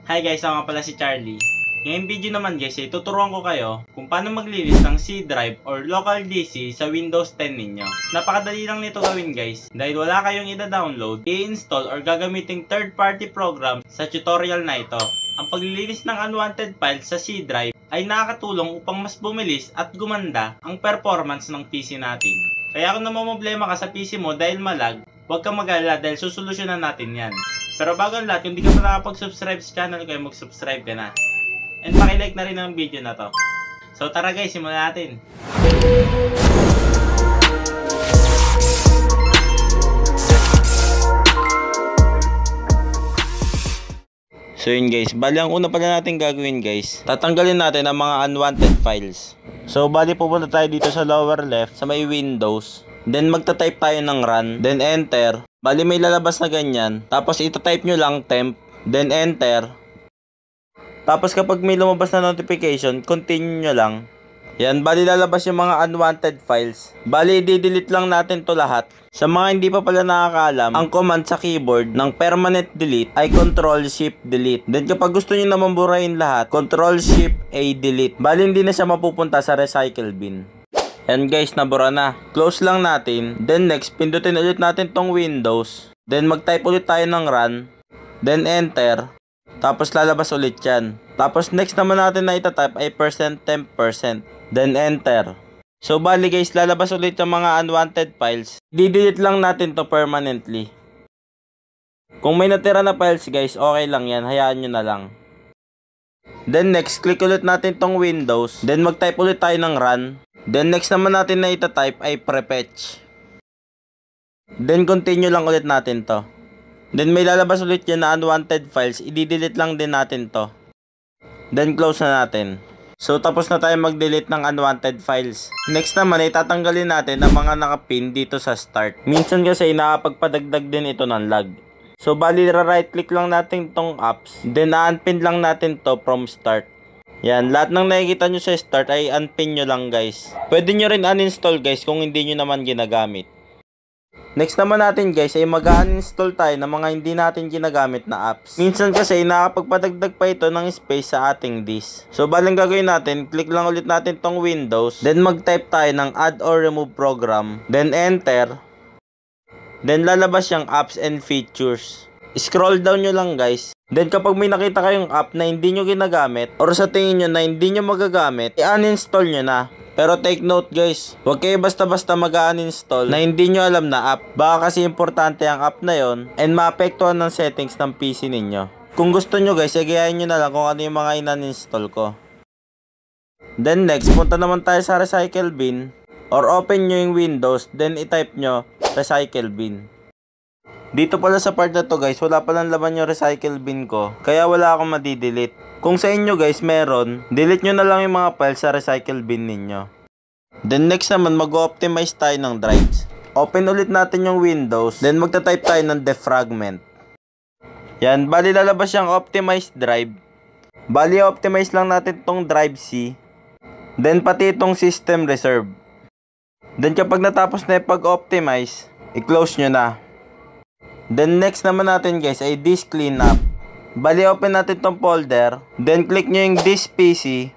Hi guys, ako nga pala si Charlie. Ngayong video naman guys, tuturuan ko kayo kung paano maglinis ng C drive or local DC sa Windows 10 ninyo. Napakadali lang nito gawin guys, dahil wala kayong ida-download, i-install or gagamiting third-party program sa tutorial na ito. Ang paglilinis ng unwanted files sa C drive ay nakakatulong upang mas bumilis at gumanda ang performance ng PC natin. Kaya kung namamblema ka sa PC mo dahil malag, huwag kang mag-alala dahil susolusyonan natin yan. Pero bago ang lahat, kung di ka pa nakapag-subscribe sa channel ko, mag-subscribe ka na. And pakilike na rin ang video na to. So tara guys, simulan natin. So yun guys, bali ang una pala natin gagawin guys, tatanggalin natin ang mga unwanted files. So bali pupunta tayo dito sa lower left, sa may Windows. Then magta-type tayo ng run, then enter. Bali may lalabas na ganyan. Tapos ita-type nyo lang temp, then enter. Tapos kapag may lumabas na notification, continue nyo lang. Yan, bali lalabas yung mga unwanted files. Bali i-delete lang natin to lahat. Sa mga hindi pa pala nakakaalam, ang command sa keyboard ng permanent delete ay Ctrl-Shift-Delete. Then kapag gusto nyo naman burahin lahat, Ctrl-Shift-A-Delete. Bali hindi na siya mapupunta sa recycle bin. Yan guys, nabura na. Close lang natin. Then next, pindutin ulit natin tong Windows. Then mag-type ulit tayo ng run. Then enter. Tapos lalabas ulit yan. Tapos next naman natin na itatype ay %temp%. Then enter. So bali guys, lalabas ulit yung mga unwanted files. Di-delete lang natin to permanently. Kung may natira na files guys, okay lang yan. Hayaan nyo na lang. Then next, click ulit natin tong Windows. Then mag-type ulit tayo ng run. Then next naman natin na itatype ay prefetch. Then continue lang ulit natin to. Then may lalabas ulit yun na unwanted files. I-delete lang din natin to. Then close na natin. So tapos na tayo mag-delete ng unwanted files. Next naman ay tatanggalin natin ang mga nakapin dito sa start. Minsan kasi nakapagpadagdag din ito ng lag. So bali right click lang natin tong apps. Then unpin lang natin to from start. Yan, lahat ng nakikita nyo sa start ay unpin nyo lang guys. Pwede nyo rin uninstall guys kung hindi nyo naman ginagamit. Next naman natin guys ay mag-uninstall tayo ng mga hindi natin ginagamit na apps. Minsan kasi nakapagpadagdag pa ito ng space sa ating disk. So balang gagawin natin, click lang ulit natin tong Windows. Then mag-type tayo ng add or remove program. Then enter. Then lalabas yung apps and features. Scroll down nyo lang guys. Then kapag may nakita kayong app na hindi nyo ginagamit or sa tingin nyo na hindi nyo magagamit, i-uninstall nyo na. Pero take note guys, huwag kayo basta-basta mag-uninstall na hindi nyo alam na app. Baka kasi importante ang app na yon and maapektuhan ng settings ng PC ninyo. Kung gusto nyo guys, igayahin nyo na lang kung ano yung mga in-uninstall ko. Then next, punta naman tayo sa recycle bin or open nyo yung Windows, then i-type nyo recycle bin. Dito pala sa part na to guys, wala palang laman yung recycle bin ko, kaya wala akong madi-delete. Kung sa inyo guys meron, delete nyo na lang yung mga files sa recycle bin ninyo. Then next naman mag-optimize tayo ng drives. Open ulit natin yung Windows, then magta-type tayo ng defragment. Yan, bali lalabas yung optimized drive. Bali optimize lang natin tong drive C. Then pati itong system reserve. Then kapag natapos na yung pag-optimize, i-close nyo na. Then next naman natin guys ay disk cleanup. Bali open natin tong folder. Then click nyo yung disk PC.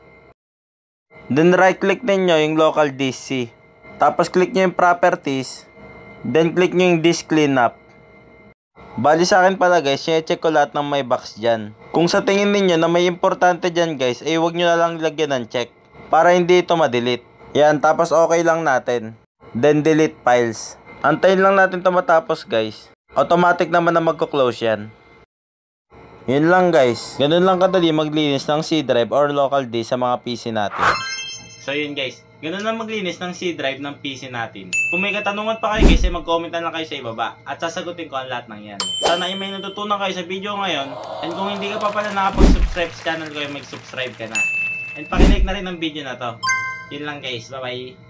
Then right click ninyo yung local disk C. Tapos click nyo yung properties. Then click nyo yung disk cleanup. Bali sa akin pala guys, check ko lahat ng may box dyan. Kung sa tingin ninyo na may importante dyan guys, ay huwag nyo na lang lagyan ng check para hindi ito ma-delete. Yan, tapos okay lang natin. Then delete files. Antayin lang natin ito matapos guys. Automatic naman na magko-close yan. Yun lang guys. Ganun lang kadali maglinis ng C drive or local disk sa mga PC natin. So yun guys. Ganun lang maglinis ng C drive ng PC natin. Kung may katanungan pa kayo guys, ay mag-comment lang kayo sa ibaba. At sasagutin ko ang lahat ng yan. Sana ay may natutunan kayo sa video ngayon. And kung hindi ka pa pala nakapag-subscribe sa channel ko, ay mag-subscribe ka na. And pakilike na rin ang video na to. Yun lang guys. Bye bye.